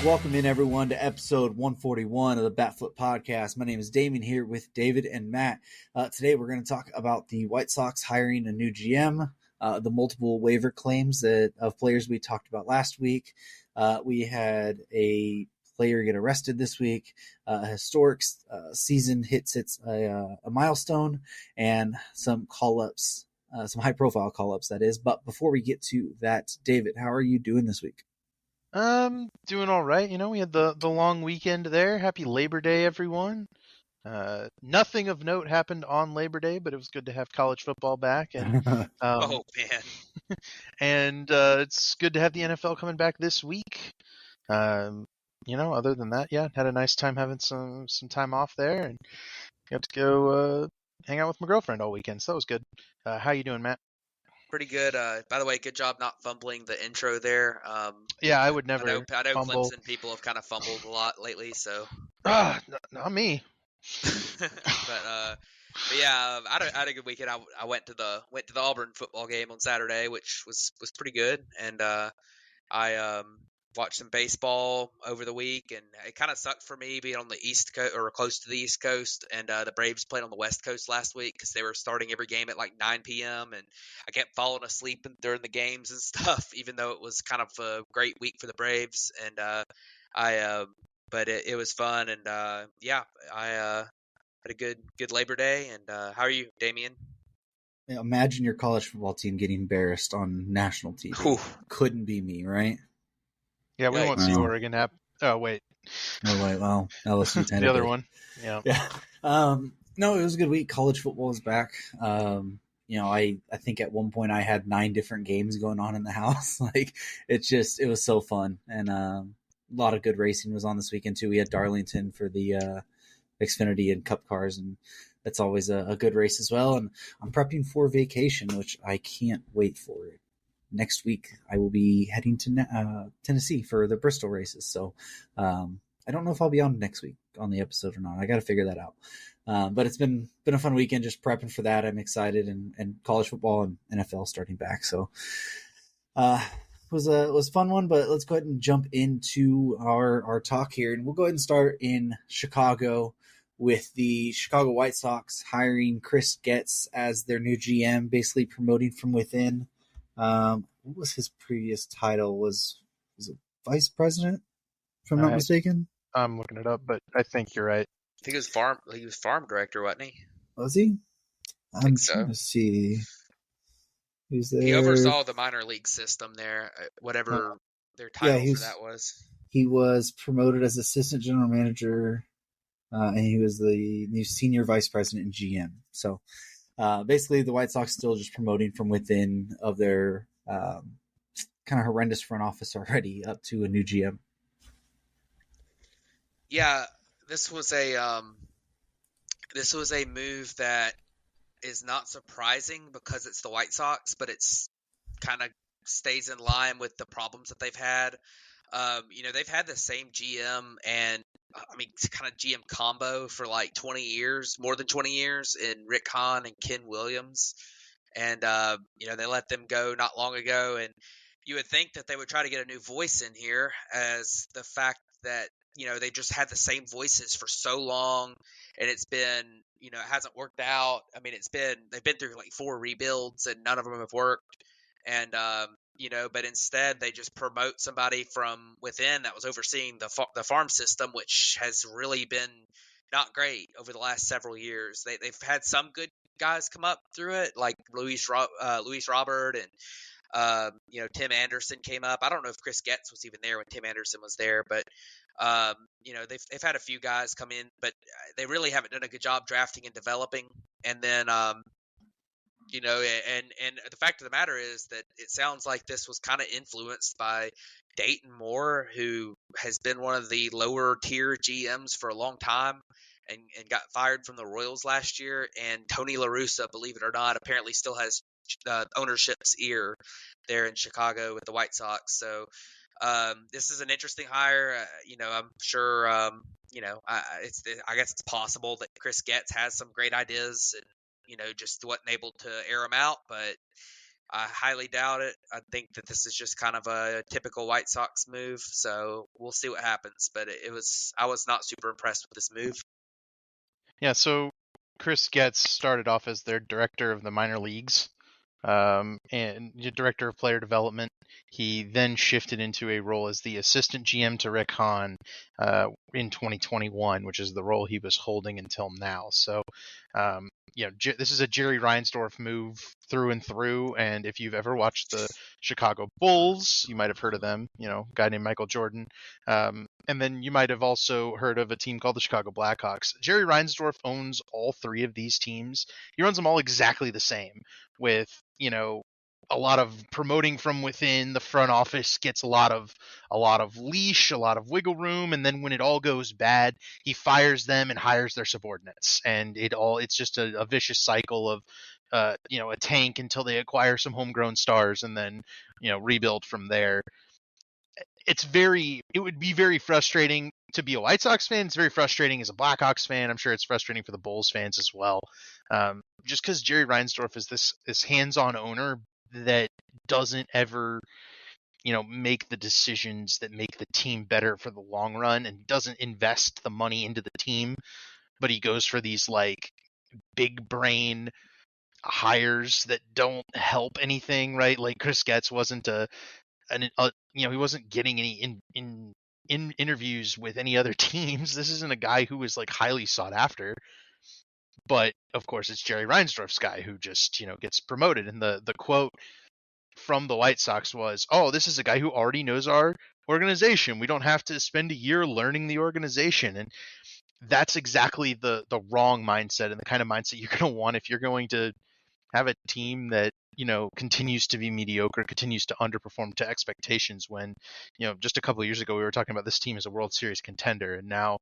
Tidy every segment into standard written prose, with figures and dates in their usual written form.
Welcome in, everyone, to episode 141 of the Batflip Podcast. My name is Damien here with David and Matt. Today we're going to talk about the White Sox hiring a new GM, the multiple waiver claims of players we talked about last week. We had a player get arrested this week, a historic season hits a milestone, and some call-ups, some high-profile call-ups, that is. But before we get to that, David, how are you doing this week? Doing all right. You know, we had the long weekend there. Happy Labor Day, everyone. Nothing of note happened on Labor Day, but it was good to have college football back. And oh man, and it's good to have the NFL coming back this week. You know, other than that, yeah, had a nice time having some time off there, and got to go hang out with my girlfriend all weekend. So that was good. How you doing, Matt? pretty good. By the way, good job not fumbling the intro there. Yeah, I would never. I know fumble. Clemson people have kind of fumbled a lot lately, so. Not me. but yeah, I had a good weekend. I went to the Auburn football game on Saturday, which was pretty good, and I watched some baseball over the week, and it kind of sucked for me being on the East Coast or close to the East Coast, and the Braves played on the West Coast last week because they were starting every game at like 9 p.m. and I kept falling asleep during the games and stuff, even though it was kind of a great week for the Braves, and but it was fun, and yeah, I had a good Labor Day, and how are you, Damien? Imagine your college football team getting embarrassed on national TV. Whew. Couldn't be me, right? Yeah, we won't see Oregon happen. Oh, wait. Oh, wait, well, LSU the other one. Yeah. No, it was a good week. College football is back. You know, I think at one point I had 9 different games going on in the house. Like, it was so fun. And a lot of good racing was on this weekend, too. We had Darlington for the Xfinity and Cup cars, and that's always a good race as well. And I'm prepping for vacation, which I can't wait for. Next week, I will be heading to Tennessee for the Bristol races. So I don't know if I'll be on next week on the episode or not. I got to figure that out. But it's been a fun weekend just prepping for that. I'm excited, and college football and NFL starting back. So it was a fun one. But let's go ahead and jump into our talk here, and we'll go ahead and start in Chicago with the Chicago White Sox hiring Chris Getz as their new GM, basically promoting from within. What was his previous title? Was it vice president, if I'm not mistaken? I'm looking it up, but I think you're right. I think he was farm director, wasn't he? Was he? I think so. Trying to see. Who's there? He oversaw the minor league system there, whatever their title for that was. He was promoted as assistant general manager, and he was the new senior vice president and GM. So basically, the White Sox still just promoting from within of their kind of horrendous front office already up to a new GM. Yeah, this was a move that is not surprising because it's the White Sox, but it's kind of stays in line with the problems that they've had. You know, they've had the same GM and kind of GM combo for like 20 years, more than 20 years, in Rick Hahn and Ken Williams. And, you know, they let them go not long ago. And you would think that they would try to get a new voice in here, as the fact that, you know, they just had the same voices for so long, and it's been, you know, it hasn't worked out. I mean, they've been through like 4 rebuilds and none of them have worked. And, you know, but instead they just promote somebody from within that was overseeing the farm system, which has really been not great over the last several years. They've had some good guys come up through it, like Luis Robert and you know, Tim Anderson came up. I don't know if Chris Getz was even there when Tim Anderson was there, but you know, they've had a few guys come in, but they really haven't done a good job drafting and developing. And then you know, and the fact of the matter is that it sounds like this was kind of influenced by Dayton Moore, who has been one of the lower tier GMs for a long time and got fired from the Royals last year. And Tony La Russa, believe it or not, apparently still has ownership's ear there in Chicago with the White Sox. So this is an interesting hire. You know, I'm sure, you know, I guess it's possible that Chris Getz has some great ideas and, you know, just wasn't able to air them out. But I highly doubt it. I think that this is just kind of a typical White Sox move. So we'll see what happens. But I was not super impressed with this move. Yeah, so Chris Getz started off as their director of the minor leagues, and director of player development. He then shifted into a role as the assistant GM to Rick Hahn in 2021, which is the role he was holding until now. So, this is a Jerry Reinsdorf move through and through. And if you've ever watched the Chicago Bulls, you might have heard of them. A guy named Michael Jordan. And then you might have also heard of a team called the Chicago Blackhawks. Jerry Reinsdorf owns all three of these teams. He runs them all exactly the same, with a lot of promoting from within. The front office gets a lot of leash, a lot of wiggle room, and then when it all goes bad, he fires them and hires their subordinates, and it's just a vicious cycle of a tank until they acquire some homegrown stars, and then rebuild from there. It would be very frustrating to be a White Sox fan. It's very frustrating as a Blackhawks fan. I'm sure it's frustrating for the Bulls fans as well. Just because Jerry Reinsdorf is this hands-on owner that doesn't ever, make the decisions that make the team better for the long run, and doesn't invest the money into the team, but he goes for these like big brain hires that don't help anything, right? Like Chris Getz wasn't he wasn't getting any in interviews with any other teams. This isn't a guy who was like highly sought after. But of course, it's Jerry Reinsdorf's guy who just gets promoted. And the quote from the White Sox was, "Oh, this is a guy who already knows our organization. We don't have to spend a year learning the organization." And that's exactly the wrong mindset, and the kind of mindset you're going to want if you're going to have a team that continues to be mediocre, continues to underperform to expectations, when just a couple of years ago we were talking about this team as a World Series contender, and now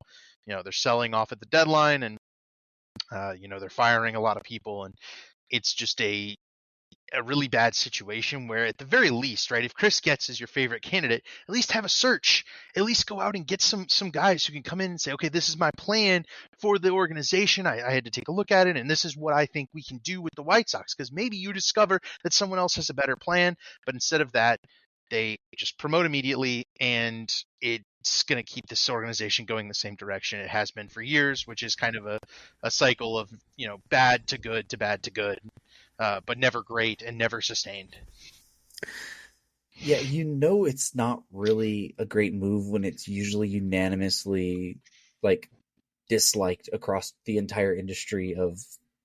they're selling off at the deadline, and they're firing a lot of people, and it's just a really bad situation where, at the very least, right, if Chris Getz is your favorite candidate, at least have a search. At least go out and get some guys who can come in and say, okay, this is my plan for the organization. I had to take a look at it, and this is what I think we can do with the White Sox, because maybe you discover that someone else has a better plan. But instead of that, they just promote immediately, and it's going to keep this organization going the same direction it has been for years, which is kind of a cycle of bad to good to bad to good. But never great and never sustained. Yeah, it's not really a great move when it's usually unanimously disliked across the entire industry of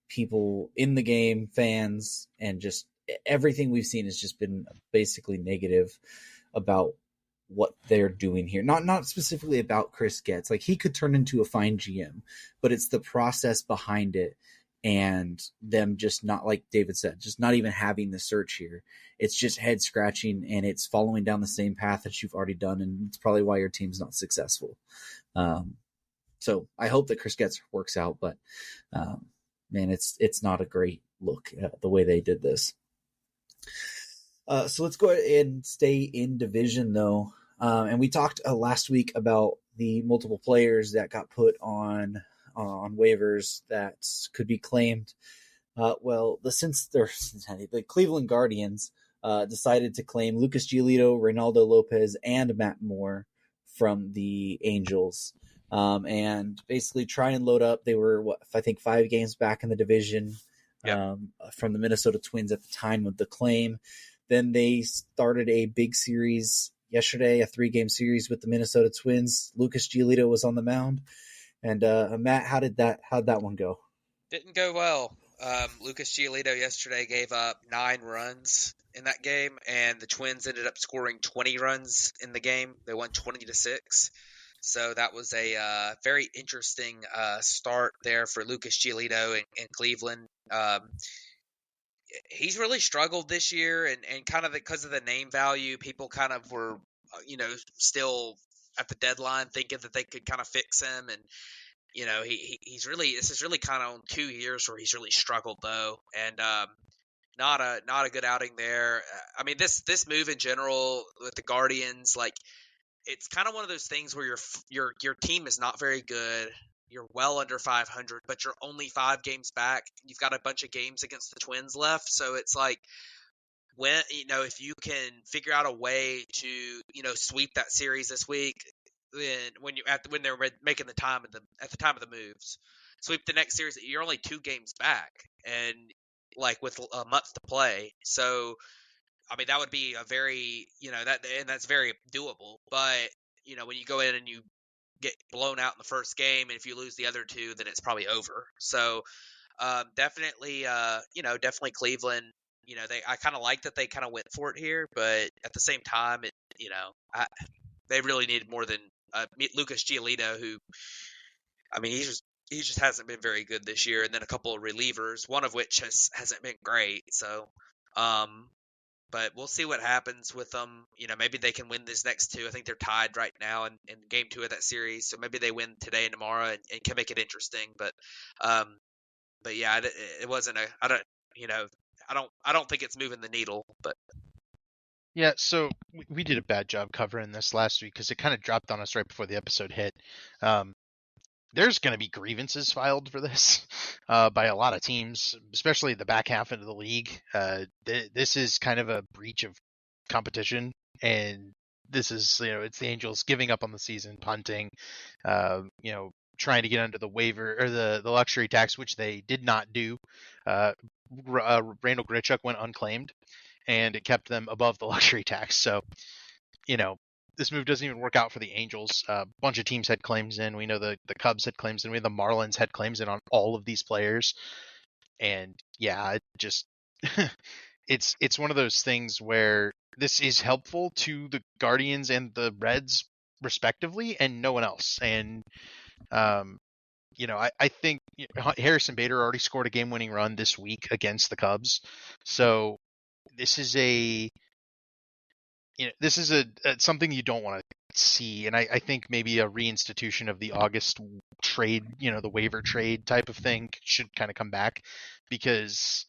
people in the game, fans, and just everything we've seen has just been basically negative about what they're doing here. Not specifically about Chris Getz. He could turn into a fine GM, but it's the process behind it, and them just not, like David said, just not even having the search here. It's just head scratching, and it's following down the same path that you've already done, and it's probably why your team's not successful. So I hope that Chris Getz works out, but man, it's not a great look at the way they did this. So let's go ahead and stay in division, though. And we talked last week about the multiple players that got put on waivers that could be claimed. The Cleveland Guardians decided to claim Lucas Giolito, Reynaldo Lopez, and Matt Moore from the Angels, and basically try and load up. They were, I think, 5 games back in the division. Yep. From the Minnesota Twins at the time of the claim. Then they started a big series yesterday, a 3-game series with the Minnesota Twins. Lucas Giolito was on the mound. And Matt, how'd that one go? Didn't go well. Lucas Giolito yesterday gave up 9 runs in that game, and the Twins ended up scoring 20 runs in the game. They won 20-6. So that was a very interesting start there for Lucas Giolito in Cleveland. He's really struggled this year, and kind of because of the name value, people kind of were, still at the deadline thinking that they could kind of fix him. And, this is really kind of on 2 years where he's really struggled, though. And not a good outing there. I mean, this move in general with the Guardians, it's kind of one of those things where your team is not very good. You're well under 500, but you're only 5 games back. You've got a bunch of games against the Twins left, so it's when if you can figure out a way to sweep that series this week, then when they're making at the time of the moves, sweep the next series, you're only 2 games back, and like with a month to play. So I mean that would be a very that's very doable. But when you go in and you get blown out in the first game, and if you lose the other 2, then it's probably over. So definitely Cleveland. I kind of like that they kind of went for it here, but at the same time, they really needed more than Lucas Giolito, who, I mean, he just hasn't been very good this year, and then a couple of relievers, one of which hasn't been great. So, but we'll see what happens with them. Maybe they can win this next 2. I think they're tied right now in game 2 of that series, so maybe they win today and tomorrow and can make it interesting. But yeah, it wasn't I don't think it's moving the needle, but Yeah, so we did a bad job covering this last week because it kind of dropped on us right before the episode hit. There's going to be grievances filed for this by a lot of teams, especially the back half of the league. This is kind of a breach of competition, and this is, it's the Angels giving up on the season, punting, trying to get under the waiver or the luxury tax, which they did not do. Randall Grichuk went unclaimed, and it kept them above the luxury tax. So, this move doesn't even work out for the Angels. A bunch of teams had claims in. We know the Cubs had claims in. We the Marlins had claims in on all of these players. And yeah, it just it's one of those things where this is helpful to the Guardians and the Reds respectively, and no one else. And I think Harrison Bader already scored a game-winning run this week against the Cubs. So this is something you don't want to see. And I think maybe a reinstitution of the August trade, the waiver trade type of thing should kind of come back, because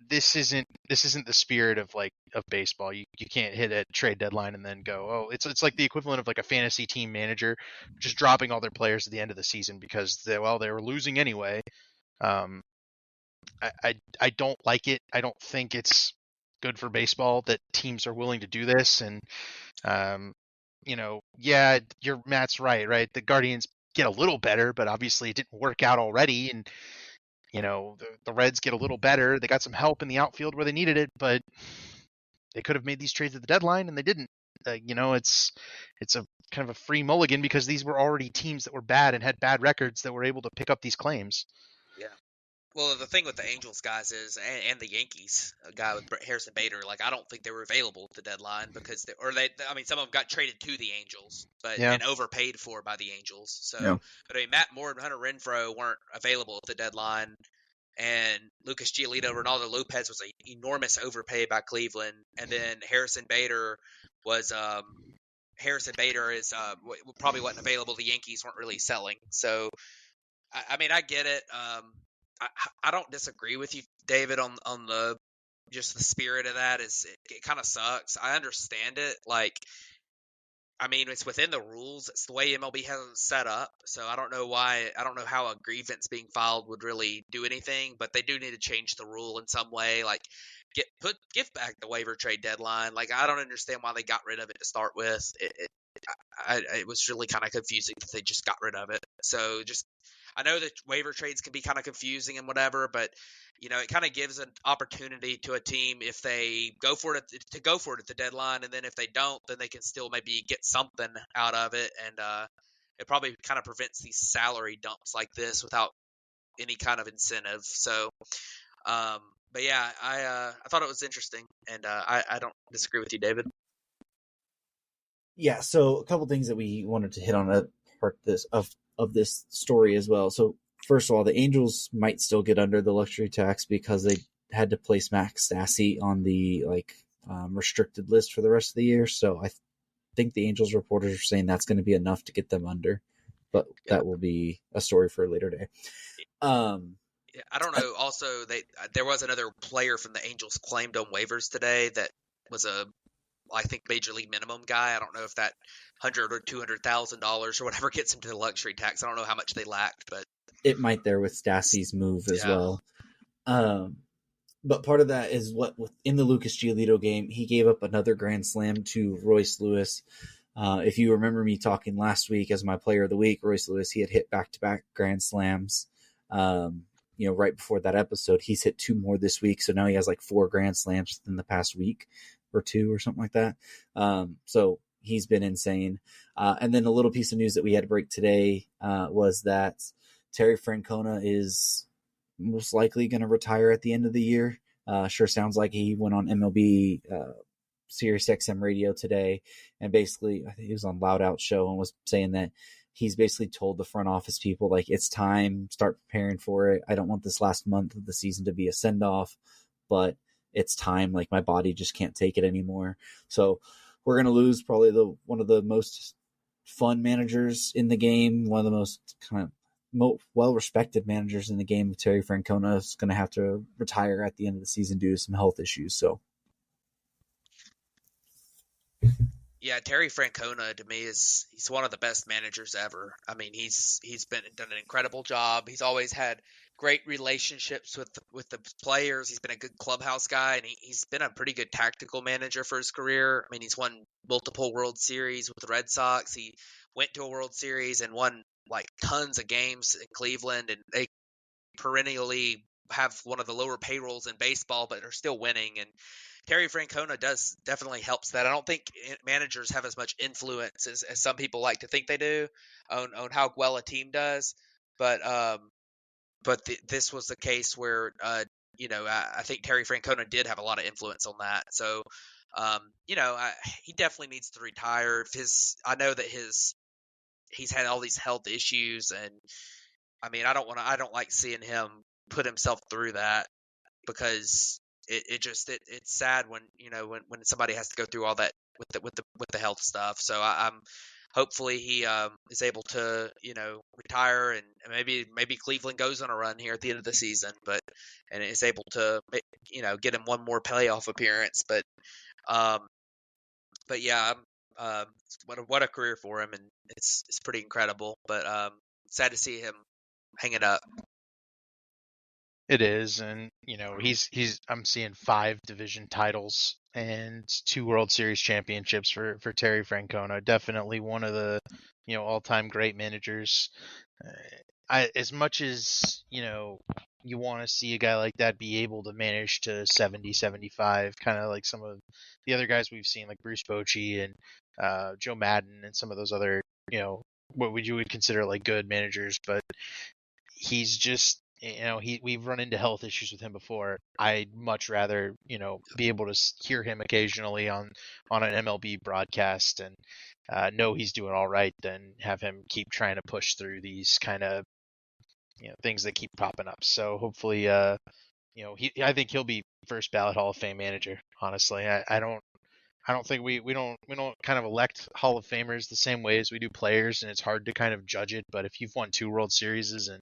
this isn't the spirit of baseball. You can't hit a trade deadline and then go, it's like the equivalent of like a fantasy team manager just dropping all their players at the end of the season because they were losing anyway. I don't like it. I don't think it's good for baseball that teams are willing to do this. And Matt's right. The Guardians get a little better, but obviously it didn't work out already. And the Reds get a little better. They got some help in the outfield where they needed it, but they could have made these trades at the deadline and they didn't. It's a kind of a free mulligan because these were already teams that were bad and had bad records that were able to pick up these claims. yeah. Well, the thing with the Angels guys is, and the Yankees, a guy with Harrison Bader, I don't think they were available at the deadline because some of them got traded to the Angels, and overpaid for by the Angels. So, Yeah. But Matt Moore and Hunter Renfroe weren't available at the deadline, and Lucas Giolito, Ronaldo Lopez was an enormous overpay by Cleveland, and then Harrison Bader is probably wasn't available. The Yankees weren't really selling, so I get it. I don't disagree with you, David, on the just the spirit of that. It kind of sucks. I understand it. It's within the rules. It's the way MLB has it set up. So I don't know how a grievance being filed would really do anything, but they do need to change the rule in some way. Give back the waiver trade deadline. I don't understand why they got rid of it to start with. It was really kind of confusing that they just got rid of it. So I know that waiver trades can be kind of confusing and whatever, but it kind of gives an opportunity to a team if they go for it to go for it at the deadline, and then if they don't, then they can still maybe get something out of it, and it probably kind of prevents these salary dumps like this without any kind of incentive. So, but yeah, I thought it was interesting, and I don't disagree with you, David. Yeah, so a couple things that we wanted to hit on a part of this story as well. So first of all, the Angels might still get under the luxury tax because they had to place Max Stassi on the restricted list for the rest of the year. So I think the Angels reporters are saying that's going to be enough to get them under, but that will be a story for a later day. I don't know. Also, there was another player from the Angels claimed on waivers today that was I think major league minimum guy. I don't know if that $100,000 or $200,000 or whatever gets him to the luxury tax. I don't know how much they lacked, but it might there with Stassi's move as well. But part of that is in the Lucas Giolito game, he gave up another grand slam to Royce Lewis. If you remember me talking last week as my player of the week, Royce Lewis, he had hit back-to-back grand slams. Right before that episode, he's hit 2 more this week. So now he has like 4 grand slams in the past week or 2 or something like that. So he's been insane. And then a little piece of news that we had to break today was that Terry Francona is most likely going to retire at the end of the year. Sure sounds like he went on MLB Sirius XM radio today, and basically I think he was on Loud Out show and was saying that he's basically told the front office people, like, it's time, start preparing for it. I don't want this last month of the season to be a send-off, but it's time. Like, my body just can't take it anymore. So we're going to lose probably one of the most fun managers in the game, one of the most kind of well-respected managers in the game. Terry Francona is going to have to retire at the end of the season due to some health issues. So, yeah, Terry Francona to me he's one of the best managers ever. I mean, he's done an incredible job. He's always had great relationships with the players. He's been a good clubhouse guy, and he's been a pretty good tactical manager for his career. I mean, he's won multiple World Series with the Red Sox. He went to a World Series and won like tons of games in Cleveland, and they perennially have one of the lower payrolls in baseball, but are still winning. And Terry Francona definitely helps that. I don't think managers have as much influence as some people like to think they do on how well a team does. But this was the case where I think Terry Francona did have a lot of influence on that. So he definitely needs to retire. I know that he's had all these health issues, and I mean, I don't like seeing him put himself through that, because it's sad when somebody has to go through all that with the health stuff. So I'm hopefully he is able to retire, and maybe Cleveland goes on a run here at the end of the season, and is able to get him one more playoff appearance. But yeah, what a career for him, and it's pretty incredible. But sad to see him hang it up. It is, and I'm seeing 5 division titles and 2 World Series championships for Terry Francona. Definitely one of the all-time great managers. As much as you want to see a guy like that be able to manage to 70, 75, kind of like some of the other guys we've seen, like Bruce Bochy and Joe Madden and some of those other what would consider like good managers, but he's just we've run into health issues with him before. I'd much rather be able to hear him occasionally on an MLB broadcast and know he's doing all right than have him keep trying to push through these kind of things that keep popping up. So hopefully I think he'll be first ballot Hall of Fame manager. Honestly, I don't think we don't kind of elect Hall of Famers the same way as we do players, and it's hard to kind of judge it. But if you've won 2 World Series and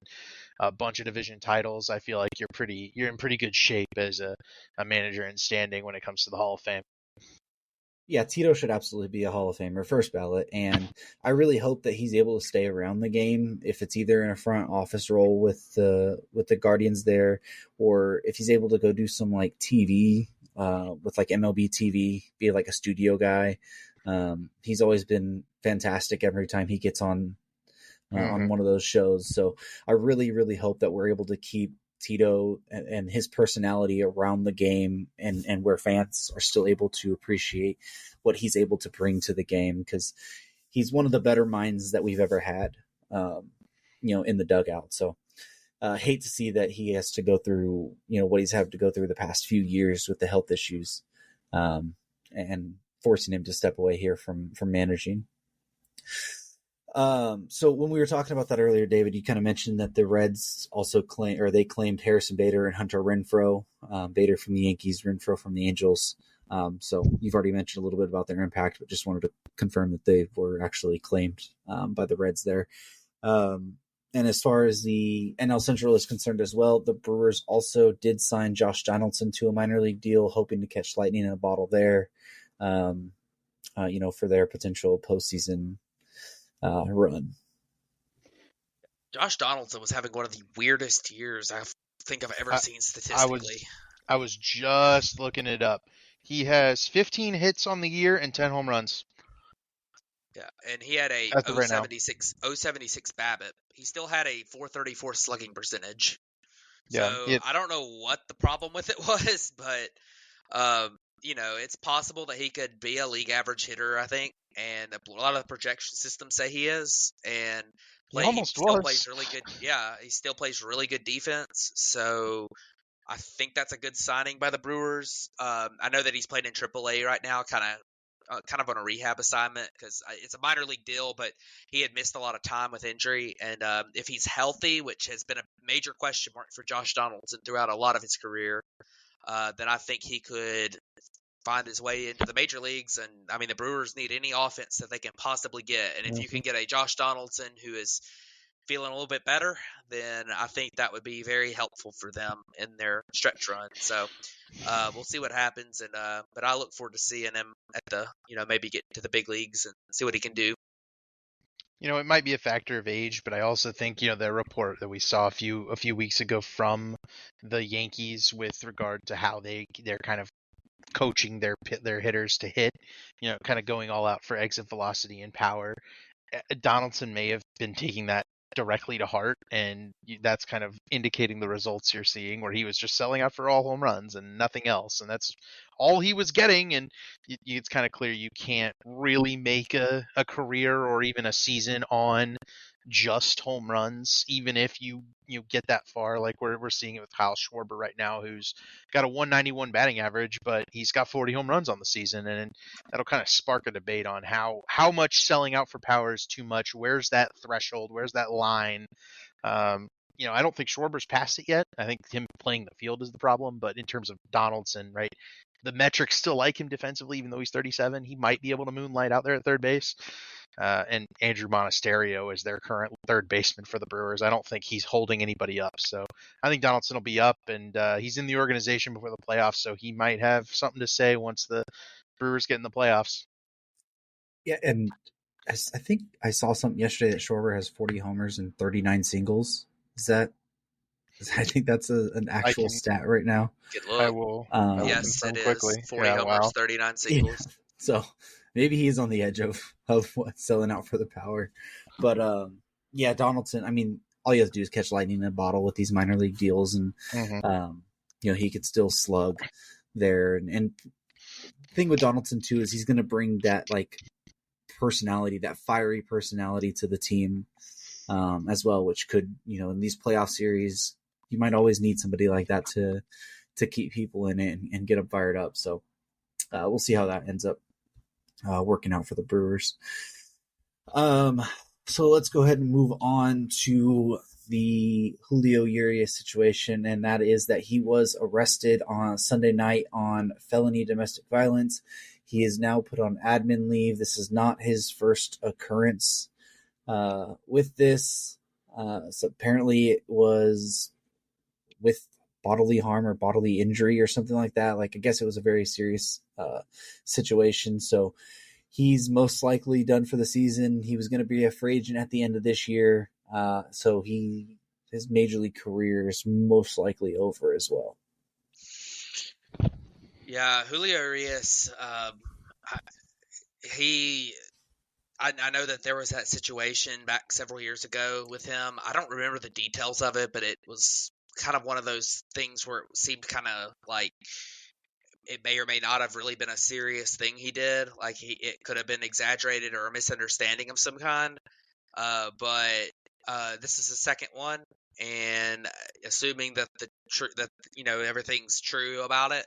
a bunch of division titles, I feel like you're in pretty good shape as a manager in standing when it comes to the Hall of Fame. Yeah, Tito should absolutely be a Hall of Famer, first ballot, and I really hope that he's able to stay around the game, if it's either in a front office role with the Guardians there, or if he's able to go do some like TV with like MLB TV, be like a studio guy. He's always been fantastic every time he gets on one of those shows. So I really, really hope that we're able to keep Tito and his personality around the game, and where fans are still able to appreciate what he's able to bring to the game, because he's one of the better minds that we've ever had, in the dugout. So hate to see that he has to go through, what he's had to go through the past few years with the health issues, and forcing him to step away here from managing. So when we were talking about that earlier, David, you kind of mentioned that the Reds also claimed Harrison Bader and Hunter Renfroe, Bader from the Yankees, Renfroe from the Angels. So you've already mentioned a little bit about their impact, but just wanted to confirm that they were actually claimed by the Reds there. And as far as the NL Central is concerned as well, the Brewers also did sign Josh Donaldson to a minor league deal, hoping to catch lightning in a bottle there, for their potential postseason run. Josh Donaldson was having one of the weirdest years I think I've ever seen statistically. I was just looking it up. He has 15 hits on the year and 10 home runs Yeah, and he had a as of right now. 076 BABIP. He still had a 434 slugging percentage. Yeah, So I don't know what the problem with it was, but it's possible that he could be a league average hitter, I think, and a lot of the projection systems say he is, and he he almost still plays was. really good. Yeah, he still plays really good defense. So I think that's a good signing by the Brewers. I know that he's playing in AAA right now, kind of on a rehab assignment because it's a minor league deal, but he had missed a lot of time with injury. And if he's healthy, which has been a major question mark for Josh Donaldson throughout a lot of his career, then I think he could find his way into the major leagues. And I mean, the Brewers need any offense that they can possibly get. And if you Mhm. can get a Josh Donaldson who is feeling a little bit better, then I think that would be very helpful for them in their stretch run. So we'll see what happens, and but I look forward to seeing him at the maybe get to the big leagues and see what he can do. It might be a factor of age, but I also think the report that we saw a few weeks ago from the Yankees with regard to how they're kind of coaching their hitters to hit, kind of going all out for exit velocity and power. Donaldson may have been taking that directly to heart, and that's kind of indicating the results you're seeing, where he was just selling out for all home runs and nothing else, and that's all he was getting. And it's kind of clear you can't really make a career or even a season on just home runs, even if you get that far. Like we're seeing it with Kyle Schwarber right now, who's got a 191 batting average, but he's got 40 home runs on the season, and that'll kind of spark a debate on how much selling out for power is too much. Where's that threshold? Where's that line? I don't think Schwarber's passed it yet. I think him playing the field is the problem. But in terms of Donaldson, right, the metrics still like him defensively, even though he's 37. He might be able to moonlight out there at third base. And Andrew Monasterio is their current third baseman for the Brewers. I don't think he's holding anybody up. So I think Donaldson will be up, and he's in the organization before the playoffs, so he might have something to say once the Brewers get in the playoffs. Yeah, and I think I saw something yesterday that Schwarber has 40 homers and 39 singles. Is that? I think that's an actual stat right now. Good I look. will Yes, confirm it is. quickly. 40 Yeah, homers, wow. 39 Yeah. singles. So maybe he's on the edge of selling out for the power. But yeah, Donaldson, I mean, all you have to do is catch lightning in a bottle with these minor league deals, and he could still slug there. And the thing with Donaldson too is he's going to bring that like personality, that fiery personality to the team as well, which could, in these playoff series, you might always need somebody like that to keep people in it and get them fired up. So we'll see how that ends up working out for the Brewers. So let's go ahead and move on to the Julio Urias situation, and that is that he was arrested on Sunday night on felony domestic violence. He is now put on admin leave. This is not his first occurrence with this. So apparently it was with bodily harm or bodily injury or something like that. Like, I guess it was a very serious situation. So he's most likely done for the season. He was going to be a free agent at the end of this year. So his major league career is most likely over as well. Yeah, Julio Urias, I know that there was that situation back several years ago with him. I don't remember the details of it, but it was kind of one of those things where it seemed kind of like it may or may not have really been a serious thing he did. Like it could have been exaggerated or a misunderstanding of some kind. But this is the second one, and assuming that everything's true about it.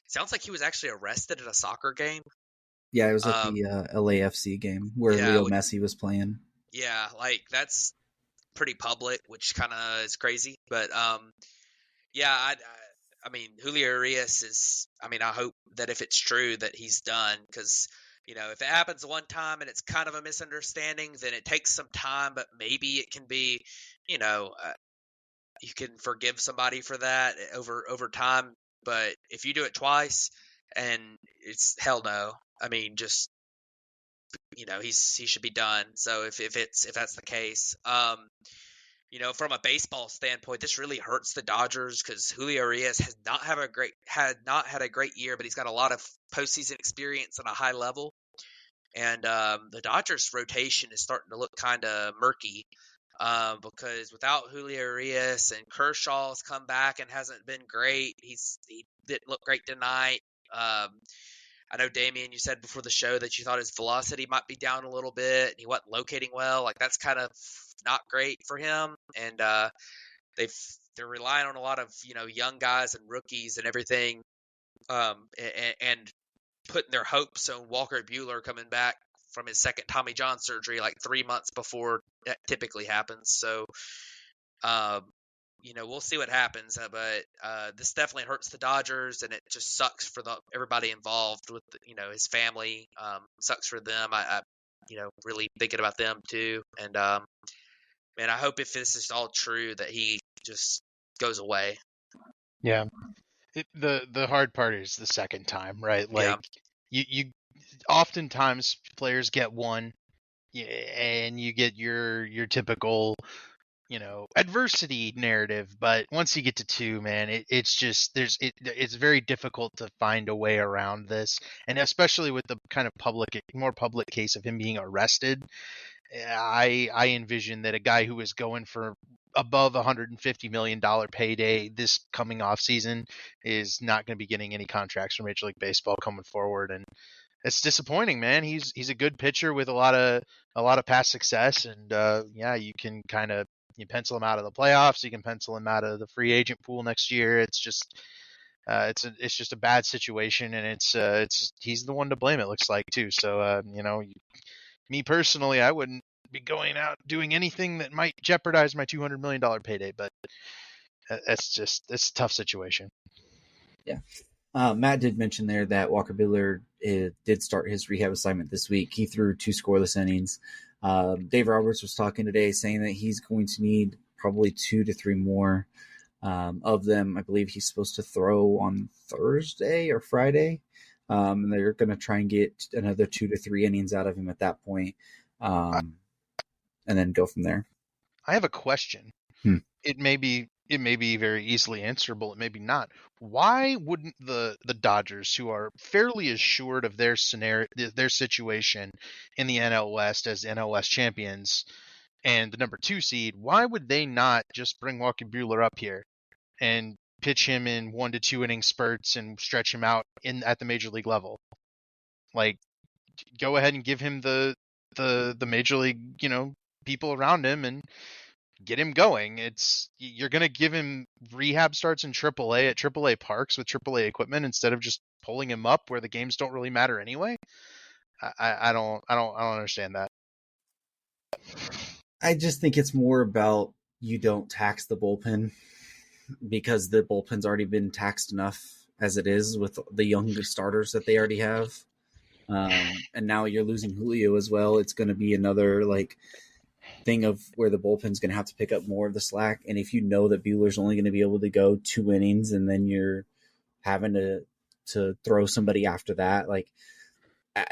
Sounds like he was actually arrested at a soccer game. Yeah, it was at the LAFC game where Yeah, Leo Messi was playing. Yeah, like that's pretty public, which kind of is crazy. But yeah, I mean, Julio Urias is. I mean, I hope that if it's true that he's done, because if it happens one time and it's kind of a misunderstanding, then it takes some time, but maybe it can be, you can forgive somebody for that over time. But if you do it twice, and it's hell no. I mean, just he should be done. So if that's the case, from a baseball standpoint, this really hurts the Dodgers because Julio Urias had not had a great year, but he's got a lot of postseason experience on a high level. And the Dodgers rotation is starting to look kind of murky because without Julio Urias and Kershaw's come back and hasn't been great. He didn't look great tonight. I know, Damian, you said before the show that you thought his velocity might be down a little bit and he wasn't locating well. Like, that's kind of not great for him. And they're relying on a lot of, young guys and rookies and everything, and putting their hopes on Walker Buehler coming back from his second Tommy John surgery like 3 months before that typically happens. So, we'll see what happens, but this definitely hurts the Dodgers, and it just sucks for everybody involved with his family. Sucks for them. I really thinking about them too. And man, I hope if this is all true that he just goes away. Yeah. The hard part is the second time, right? Like, you oftentimes players get one, and you get your typical, adversity narrative. But once you get to two, man, it's very difficult to find a way around this, and especially with the kind of more public case of him being arrested. I envision that a guy who is going for above $150 million payday this coming off season is not going to be getting any contracts from Major League Baseball coming forward, and it's disappointing, man. He's a good pitcher with a lot of past success, and you can you pencil him out of the playoffs, you can pencil him out of the free agent pool next year. It's just it's just a bad situation, and he's the one to blame, it looks like, too. So me personally, I wouldn't be going out doing anything that might jeopardize my $200 million payday, but it's a tough situation. Yeah. Matt did mention there that Walker Buehler did start his rehab assignment this week. He threw 2 scoreless innings. Dave Roberts was talking today saying that he's going to need probably 2 to 3 more of them. I believe he's supposed to throw on Thursday or Friday. And they're going to try and get another 2 to 3 innings out of him at that point, and then go from there. I have a question. It may be very easily answerable. It may be not. Why wouldn't the Dodgers, who are fairly assured of their situation in the NL West as NL West champions and the number 2 seed, why would they not just bring Walker Buehler up here and pitch him in 1 to 2 inning spurts and stretch him out at the major league level? Like, go ahead and give him the major league, people around him and get him going. You're going to give him rehab starts in AAA at AAA parks with AAA equipment instead of just pulling him up where the games don't really matter anyway. I don't understand that. I just think it's more about you don't tax the bullpen, because the bullpen's already been taxed enough as it is with the young starters that they already have. And now you're losing Julio as well. It's going to be another thing of where the bullpen's going to have to pick up more of the slack. And if you know that Buehler's only going to be able to go 2 innings and then you're having to throw somebody after that,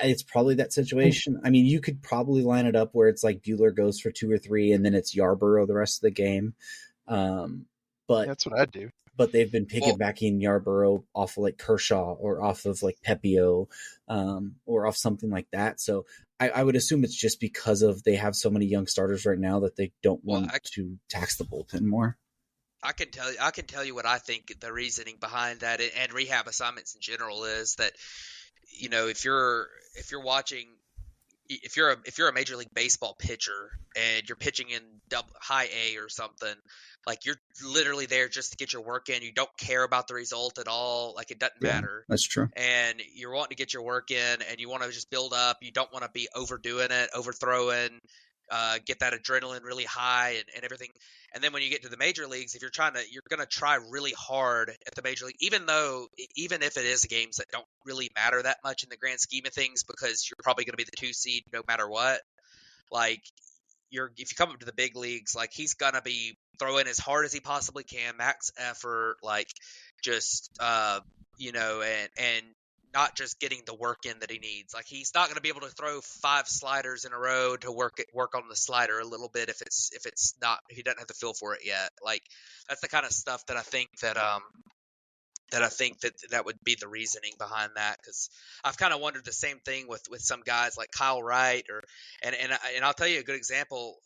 it's probably that situation. I mean, you could probably line it up where it's like Buehler goes for 2 or 3 and then it's Yarborough the rest of the game. But that's what I'd do. But they've been piggybacking Yarborough off of Kershaw or off of Pepio, or off something like that. So I would assume it's just because they have so many young starters right now that they don't want to tax the bullpen more. I can tell you what I think the reasoning behind that and rehab assignments in general is that, if you're watching, if you're a Major League Baseball pitcher and you're pitching in high A or something, you're literally there just to get your work in. You don't care about the result at all. It doesn't matter. That's true. And you're wanting to get your work in and you want to just build up. You don't want to be overdoing it, overthrowing, get that adrenaline really high and everything. And then when you get to the major leagues, if you're going to try really hard at the major league, even if it is games that don't really matter that much in the grand scheme of things, because you're probably going to be the 2 seed no matter what. If you come up to the big leagues, he's going to be throwing as hard as he possibly can, max effort, and not just getting the work in that he needs. Like he's not going to be able to throw 5 sliders in a row to work on the slider a little bit if it's not, if he doesn't have the feel for it yet. Like that's the kind of stuff that I think that would be the reasoning behind that, because I've kind of wondered the same thing with some guys like Kyle Wright and I'll tell you a good example.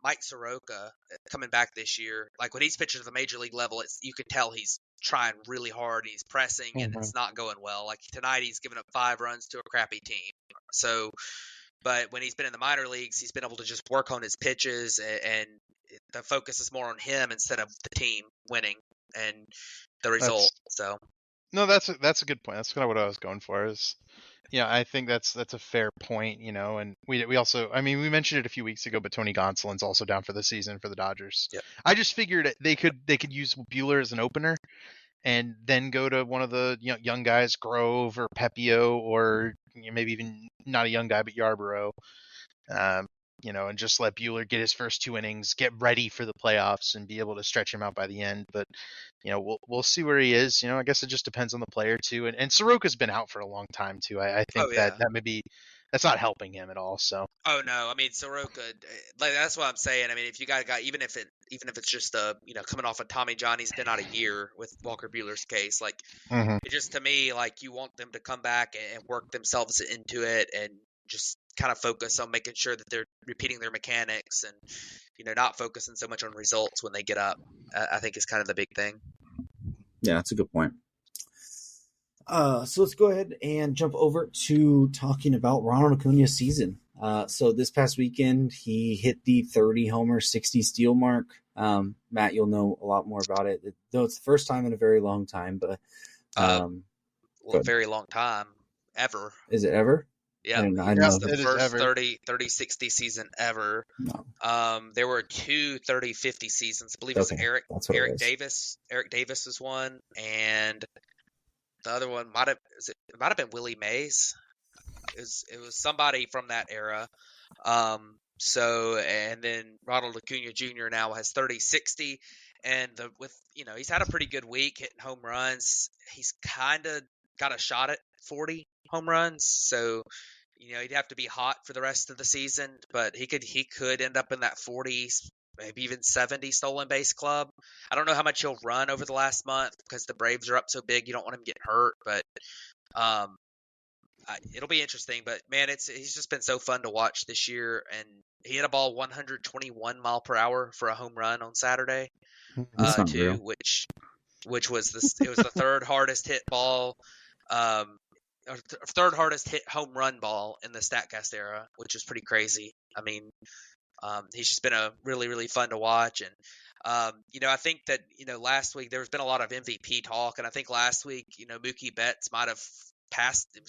Mike Soroka coming back this year, like when he's pitching at the major league level, you can tell he's trying really hard. He's pressing and it's not going well. Like tonight, he's given up 5 runs to a crappy team. So, but when he's been in the minor leagues, he's been able to just work on his pitches and the focus is more on him instead of the team winning and the result. That's a good point. That's kind of what I was going for. I think that's a fair point. And we also, I mean, we mentioned it a few weeks ago, but Tony Gonsolin's also down for the season for the Dodgers. Yep. I just figured they could use Buehler as an opener, and then go to one of the young guys, Grove or Pepio, or maybe even not a young guy but Yarborough. And just let Buehler get his first 2 innings, get ready for the playoffs, and be able to stretch him out by the end. But we'll see where he is. I guess it just depends on the player too. And Soroka's been out for a long time too. I think that maybe that's not helping him at all. So. Oh no, I mean Soroka, like that's what I'm saying. I mean, if you got a guy, even if it's just coming off of Tommy John, he's been out a year with Walker Buehler's case. Like it just, to me, like you want them to come back and work themselves into it and just kind of focus on making sure that they're repeating their mechanics and not focusing so much on results when they get up. I think is kind of the big thing. Yeah, that's a good point. So let's go ahead and jump over to talking about Ronald Acuna's season. So this past weekend, he hit the 30 homer, 60 steal mark. Matt, you'll know a lot more about it. Though it's the first time in a very long time, but a very long time ever. Is it ever? Yeah, I know the first 30-60 season ever. No. There were 2 30-50 seasons. I believe it was Eric Davis. Eric Davis was one, and the other one might have been Willie Mays. It was somebody from that era. And then Ronald Acuna Jr. now has 30-60, and he's had a pretty good week hitting home runs. He's kind of got a shot at 40 home runs, so he'd have to be hot for the rest of the season, but he could end up in that 40, maybe even 70 stolen base club. I don't know how much he'll run over the last month because the Braves are up so big. You don't want him getting hurt, but it'll be interesting. But man, he's just been so fun to watch this year, and he hit a ball 121 mile per hour for a home run on Saturday, too, which was the third hardest hit ball. Third hardest hit home run ball in the StatCast era, which is pretty crazy. I mean, he's just been a really, really fun to watch. And, I think that, last week there's been a lot of MVP talk. And I think last week, Mookie Betts might have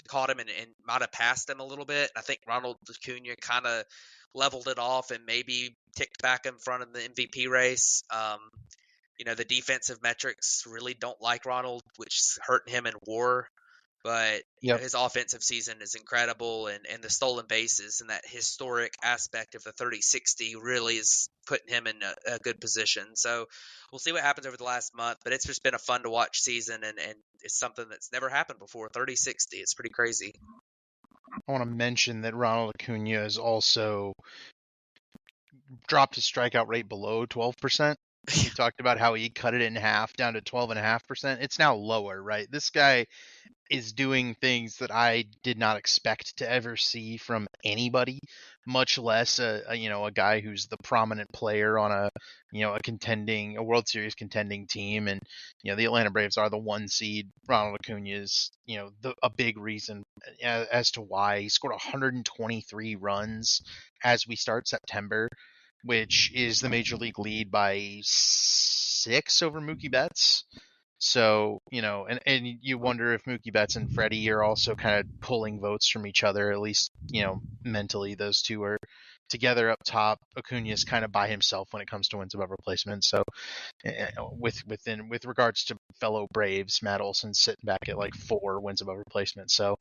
caught him and might have passed him a little bit. I think Ronald Acuna kind of leveled it off and maybe ticked back in front of the MVP race. The defensive metrics really don't like Ronald, which is hurting him in WAR. But his offensive season is incredible, and the stolen bases and that historic aspect of the 30-60 really is putting him in a good position. So we'll see what happens over the last month, but it's just been a fun to watch season, and it's something that's never happened before, 30-60. It's pretty crazy. I want to mention that Ronald Acuna has also dropped his strikeout rate below 12%. He talked about how he cut it in half down to 12.5%. It's now lower, right? This guy is doing things that I did not expect to ever see from anybody, much less a guy who's the prominent player on a World Series contending team. And the Atlanta Braves are the 1 seed. Ronald Acuna is a big reason as to why he scored 123 runs as we start September, which is the major league lead by 6 over Mookie Betts. So, and you wonder if Mookie Betts and Freddie are also kind of pulling votes from each other, at least, mentally those two are together up top. Acuna's kind of by himself when it comes to wins above replacement. So with regards to fellow Braves, Matt Olson's sitting back at like 4 wins above replacement. So,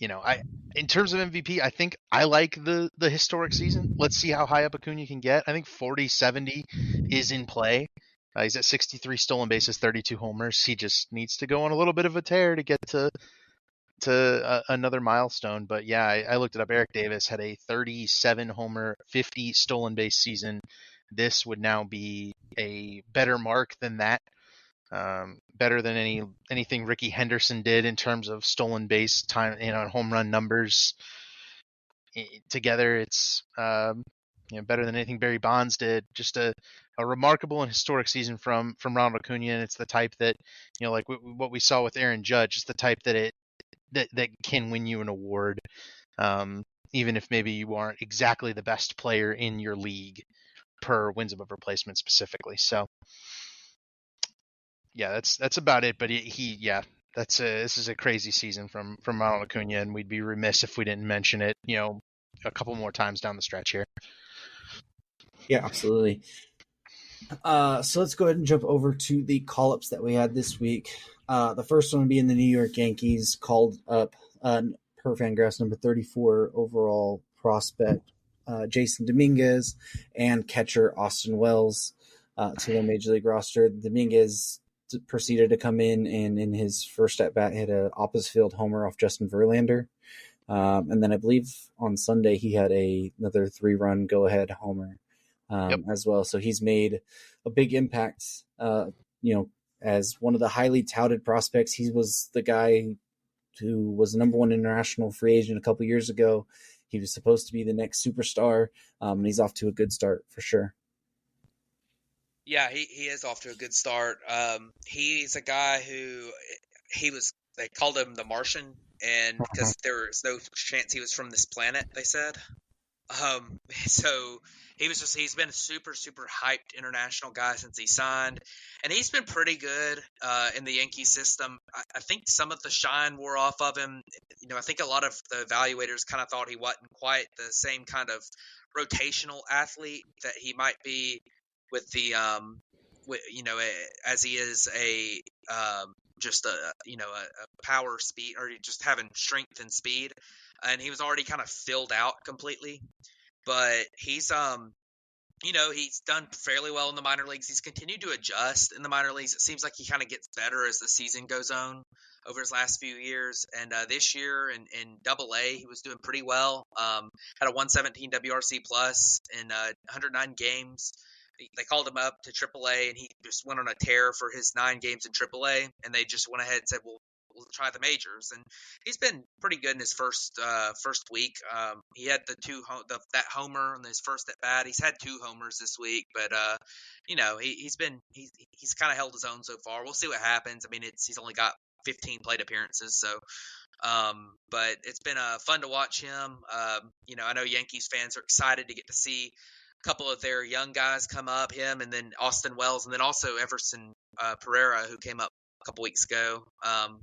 in terms of MVP, I think I like the historic season. Let's see how high up Acuna can get. I think 40-70 is in play. He's at 63 stolen bases, 32 homers. He just needs to go on a little bit of a tear to get to another milestone. But yeah, I looked it up. Eric Davis had a 37 homer, 50 stolen base season. This would now be a better mark than that. Better than anything Ricky Henderson did in terms of stolen base time, home run numbers together. It's better than anything Barry Bonds did. Just a remarkable and historic season from Ronald Acuna, and it's the type that like what we saw with Aaron Judge. It's the type that that can win you an award, even if maybe you aren't exactly the best player in your league per wins above replacement specifically. So yeah, that's about it. But this is a crazy season from Ronald Acuna, and we'd be remiss if we didn't mention it, a couple more times down the stretch here. Yeah, absolutely. So let's go ahead and jump over to the call-ups that we had this week. The first one being the New York Yankees called up per Fangraphs number 34 overall prospect Jason Dominguez and catcher Austin Wells to their Major League roster. Dominguez proceeded to come in and in his first at-bat hit an opposite field homer off Justin Verlander. And then I believe on Sunday he had another 3-run go-ahead homer as well. So he's made a big impact, as one of the highly touted prospects. He was the guy who was the number one international free agent a couple years ago. He was supposed to be the next superstar, and he's off to a good start for sure. Yeah, he is off to a good start. He's a guy who they called him the Martian, and because there was no chance he was from this planet, they said. So he's been a super, super hyped international guy since he signed, and he's been pretty good in the Yankee system. I think some of the shine wore off of him. I think a lot of the evaluators kind of thought he wasn't quite the same kind of rotational athlete that he might be with the as he is just a power speed, or just having strength and speed, and he was already kind of filled out completely. But he's he's done fairly well in the minor leagues. He's continued to adjust in the minor leagues. It seems like he kind of gets better as the season goes on over his last few years. And this year in Double-A, he was doing pretty well. Had a 117 WRC plus in 109 games. They called him up to Triple-A, and he just went on a tear for his 9 games in Triple-A. And they just went ahead and said, "Well, we'll try the majors," and he's been pretty good in his first week. He had that homer in his first at bat. He's had 2 homers this week, but he's kind of held his own so far. We'll see what happens. I mean, he's only got 15 plate appearances, so but it's been fun to watch him. I know Yankees fans are excited to get to see a couple of their young guys come up, him and then Austin Wells, and then also Everson Pereira, who came up a couple weeks ago,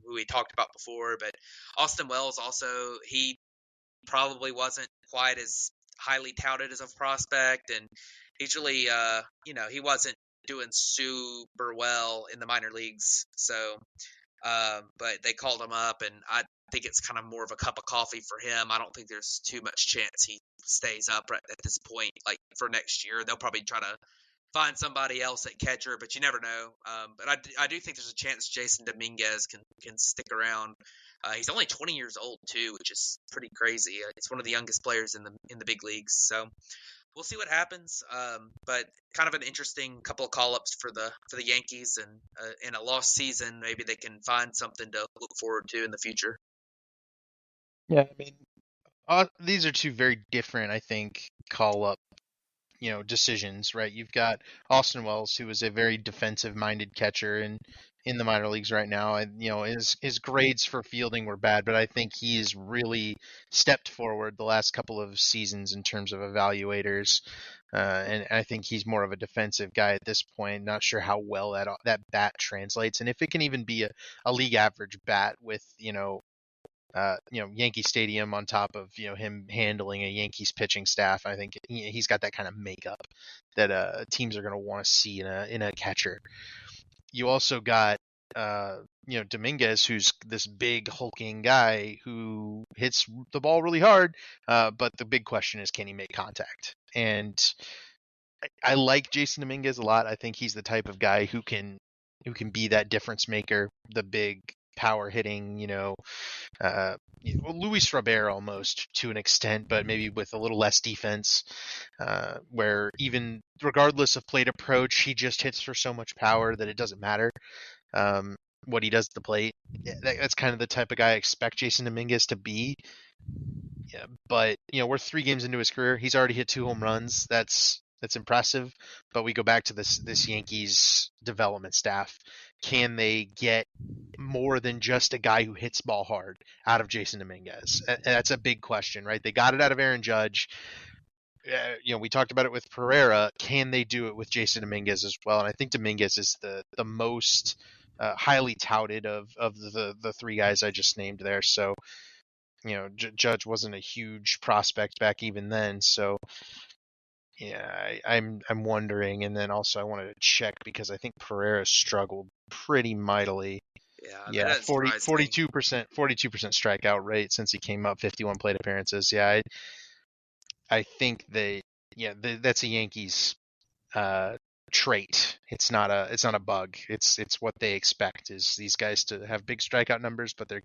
who we talked about before. But Austin Wells also, he probably wasn't quite as highly touted as a prospect, and he's really he wasn't doing super well in the minor leagues. So but they called him up, and I think it's kind of more of a cup of coffee for him. I don't think there's too much chance he stays up right at this point. Like for next year, they'll probably try to find somebody else at catcher, but you never know. But I do think there's a chance Jason Dominguez can stick around. He's only 20 years old too, which is pretty crazy. It's one of the youngest players in the big leagues. So we'll see what happens. But kind of an interesting couple of call-ups for the Yankees, and in a lost season, maybe they can find something to look forward to in the future. Yeah, I mean, these are 2 very different, I think, call-up decisions, right? You've got Austin Wells, who is a very defensive-minded catcher in the minor leagues right now, and his grades for fielding were bad, but I think he's really stepped forward the last couple of seasons in terms of evaluators, and I think he's more of a defensive guy at this point. Not sure how well that bat translates, and if it can even be a league average bat with Yankee Stadium on top of him handling a Yankees pitching staff. I think he's got that kind of makeup that teams are going to want to see in a catcher. You also got Dominguez, who's this big hulking guy who hits the ball really hard, but the big question is, can he make contact? And I like Jason Dominguez a lot. I think he's the type of guy who can be that difference maker, the big power hitting, Luis Robert almost to an extent, but maybe with a little less defense, where even regardless of plate approach, he just hits for so much power that it doesn't matter what he does at the plate. That's kind of the type of guy I expect Jason Dominguez to be. Yeah, but we're 3 games into his career. He's already hit 2 home runs. That's impressive. But we go back to this Yankees development staff. Can they get more than just a guy who hits ball hard out of Jason Dominguez? And that's a big question, right? They got it out of Aaron Judge. We talked about it with Pereira. Can they do it with Jason Dominguez as well? And I think Dominguez is the most highly touted of the 3 guys I just named there. So Judge wasn't a huge prospect back even then. So yeah, I'm wondering. And then also I wanted to check because I think Pereira struggled pretty mightily. Yeah, that Yeah, doesn't surprise me. 42% strikeout rate since he came up, 51 plate appearances. Yeah, I think that's a Yankees trait. It's not a bug. It's what they expect is these guys to have big strikeout numbers, but they're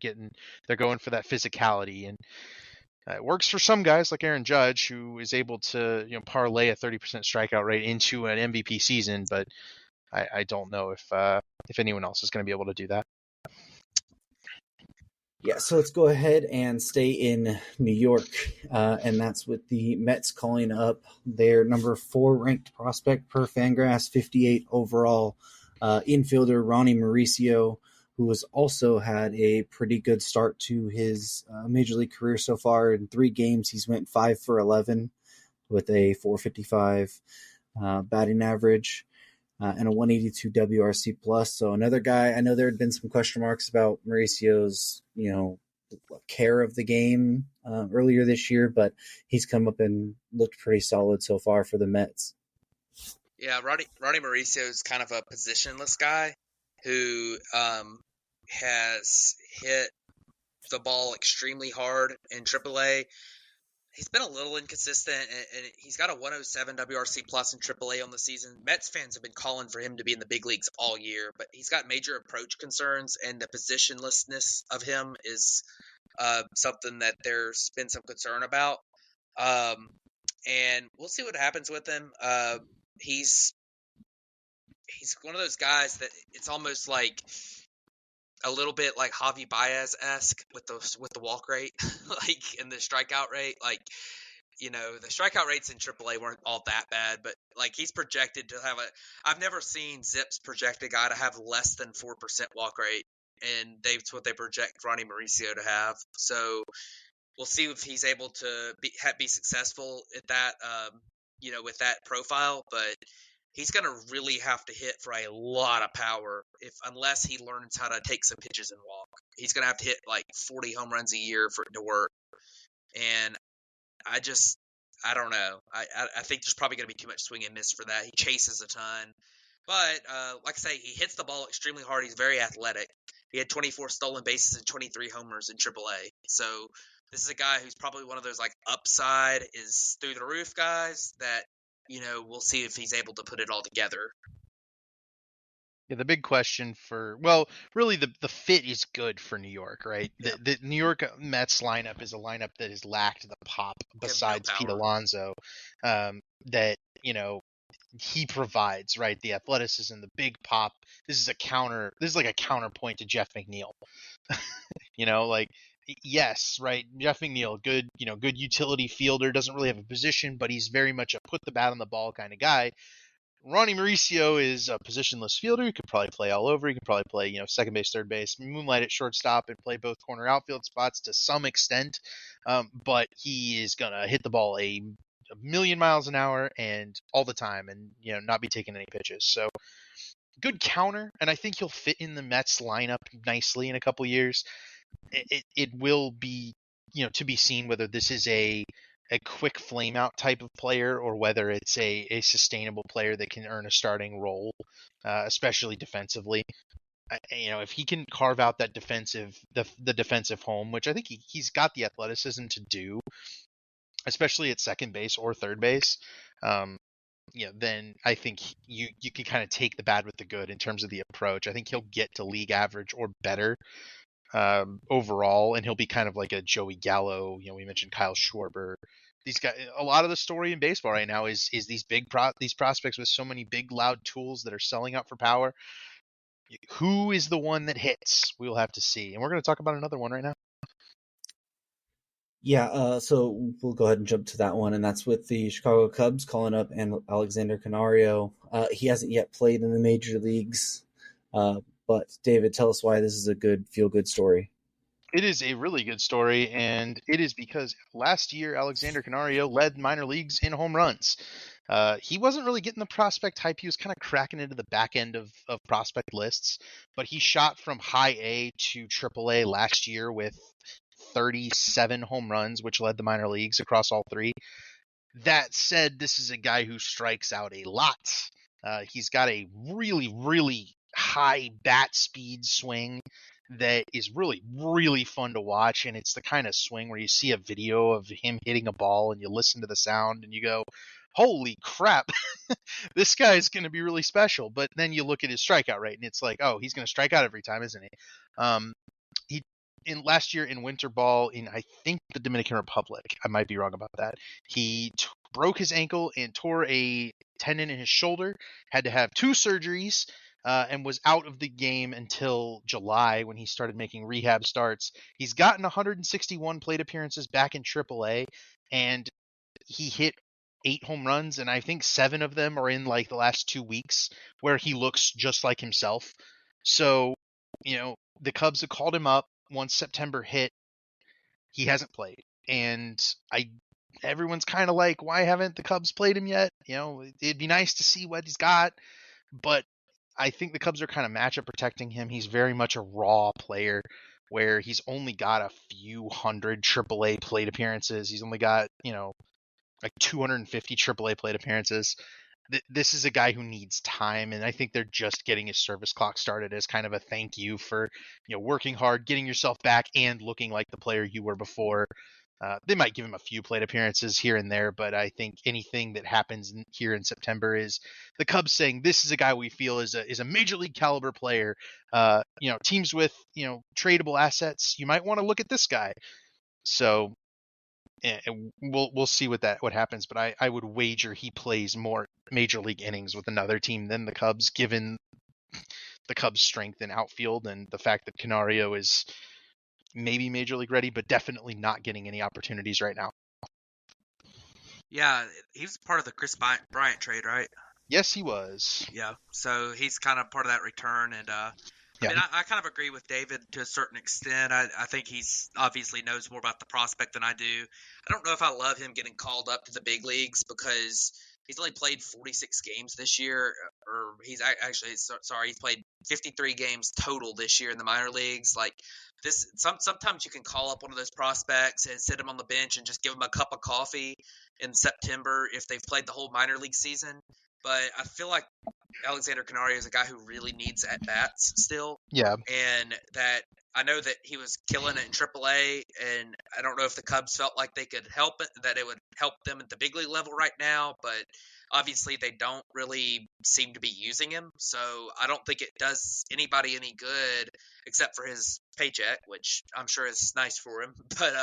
going for that physicality, and it works for some guys like Aaron Judge, who is able to parlay a 30% strikeout rate into an MVP season. But I don't know if anyone else is going to be able to do that. Yeah, so let's go ahead and stay in New York, and that's with the Mets calling up their number 4 ranked prospect per Fangraphs, 58 overall infielder Ronnie Mauricio, who has also had a pretty good start to his major league career so far. In 3 games, he's went 5 for 11 with a 455 batting average. And a 182 WRC plus. So another guy, I know there had been some question marks about Mauricio's, care of the game earlier this year, but he's come up and looked pretty solid so far for the Mets. Yeah, Ronnie Mauricio is kind of a positionless guy who has hit the ball extremely hard in AAA. He's been a little inconsistent, and he's got a 107 WRC plus in AAA on the season. Mets fans have been calling for him to be in the big leagues all year, but he's got major approach concerns, and the positionlessness of him is something that there's been some concern about. And we'll see what happens with him. He's one of those guys that it's almost like a little bit like Javi Baez-esque with the walk rate, like, and the strikeout rate. Like, the strikeout rates in AAA weren't all that bad, but like he's projected to have I've never seen Zips project a guy to have less than 4% walk rate, and that's what they project Ronnie Mauricio to have. So we'll see if he's able to be successful at that, with that profile, but he's going to really have to hit for a lot of power unless he learns how to take some pitches and walk. He's going to have to hit like 40 home runs a year for it to work. And I don't know. I think there's probably going to be too much swing and miss for that. He chases a ton. But like I say, he hits the ball extremely hard. He's very athletic. He had 24 stolen bases and 23 homers in AAA. So this is a guy who's probably one of those like upside is through the roof guys that, we'll see if he's able to put it all together. Yeah, the big question really the fit is good for New York, right? Yeah. The New York Mets lineup is a lineup that has lacked the pop besides Pete Alonso, that, he provides, right? The athleticism, the big pop. This is like a counterpoint to Jeff McNeil. Yes, right. Jeff McNeil, good utility fielder, doesn't really have a position, but he's very much a put the bat on the ball kind of guy. Ronnie Mauricio is a positionless fielder. He could probably play all over. He could probably play, second base, third base, moonlight at shortstop, and play both corner outfield spots to some extent. But he is gonna hit the ball a million miles an hour and all the time, and not be taking any pitches. So good counter, and I think he'll fit in the Mets lineup nicely in a couple years. It will be, to be seen whether this is a quick flame out type of player or whether it's a sustainable player that can earn a starting role, especially defensively. If he can carve out that the defensive home, which I think he's got the athleticism to do, especially at second base or third base. then I think you can kind of take the bad with the good in terms of the approach. I think he'll get to league average or better overall, and he'll be kind of like a Joey Gallo. We mentioned Kyle Schwarber. These guys, a lot of the story in baseball right now is these these prospects with so many big loud tools that are selling out for power. Who is the one that hits? We'll have to see, and we're going to talk about another one right now. Yeah, so we'll go ahead and jump to that one, and that's with the Chicago Cubs calling up Alexander Canario. He hasn't yet played in the major leagues, but David, tell us why this is a good feel-good story. It is a really good story, and it is because last year Alexander Canario led minor leagues in home runs. He wasn't really getting the prospect hype. He was kind of cracking into the back end of prospect lists, but he shot from high A to triple A last year with 37 home runs, which led the minor leagues across all three. That said, this is a guy who strikes out a lot. He's got a really, really high bat speed swing that is really, really fun to watch. And it's the kind of swing where you see a video of him hitting a ball and you listen to the sound and you go, holy crap, this guy is going to be really special. But then you look at his strikeout rate and it's like, oh, he's going to strike out every time, isn't he? In last year in winter ball in, I think, the Dominican Republic, I might be wrong about that, he broke his ankle and tore a tendon in his shoulder, had to have 2 surgeries, and was out of the game until July when he started making rehab starts. He's gotten 161 plate appearances back in AAA, and he hit 8 home runs, and I think 7 of them are in like the last 2 weeks where he looks just like himself. So, the Cubs have called him up. Once September hit, he hasn't played, and everyone's kind of like, why haven't the Cubs played him yet? It'd be nice to see what he's got, but I think the Cubs are kind of matchup protecting him. He's very much a raw player where he's only got a few hundred AAA plate appearances. He's only got, like 250 AAA plate appearances. This is a guy who needs time, and I think they're just getting his service clock started as kind of a thank you for working hard, getting yourself back, and looking like the player you were before. They might give him a few plate appearances here and there, but I think anything that happens here in September is the Cubs saying this is a guy we feel is a major league caliber player. Teams with tradable assets, you might want to look at this guy. So we'll see what happens, but I would wager he plays more major league innings with another team than the Cubs, given the Cubs' strength in outfield and the fact that Canario is maybe major league ready, but definitely not getting any opportunities right now. Yeah, he was part of the Chris Bryant trade, right? Yes, he was. Yeah, so he's kind of part of that return, and I mean, I kind of agree with David to a certain extent. I think he's obviously knows more about the prospect than I do. I don't know if I love him getting called up to the big leagues because he's only played 46 games this year, or he's played 53 games total this year in the minor leagues. Like this, sometimes you can call up one of those prospects and sit him on the bench and just give him a cup of coffee in September if they've played the whole minor league season. But I feel like Alexander Canario is a guy who really needs at bats still. Yeah. And that I know that he was killing it in AAA, and I don't know if the Cubs felt like they could help it, that it would help them at the big league level right now, but obviously they don't really seem to be using him. So I don't think it does anybody any good except for his paycheck, which I'm sure is nice for him. But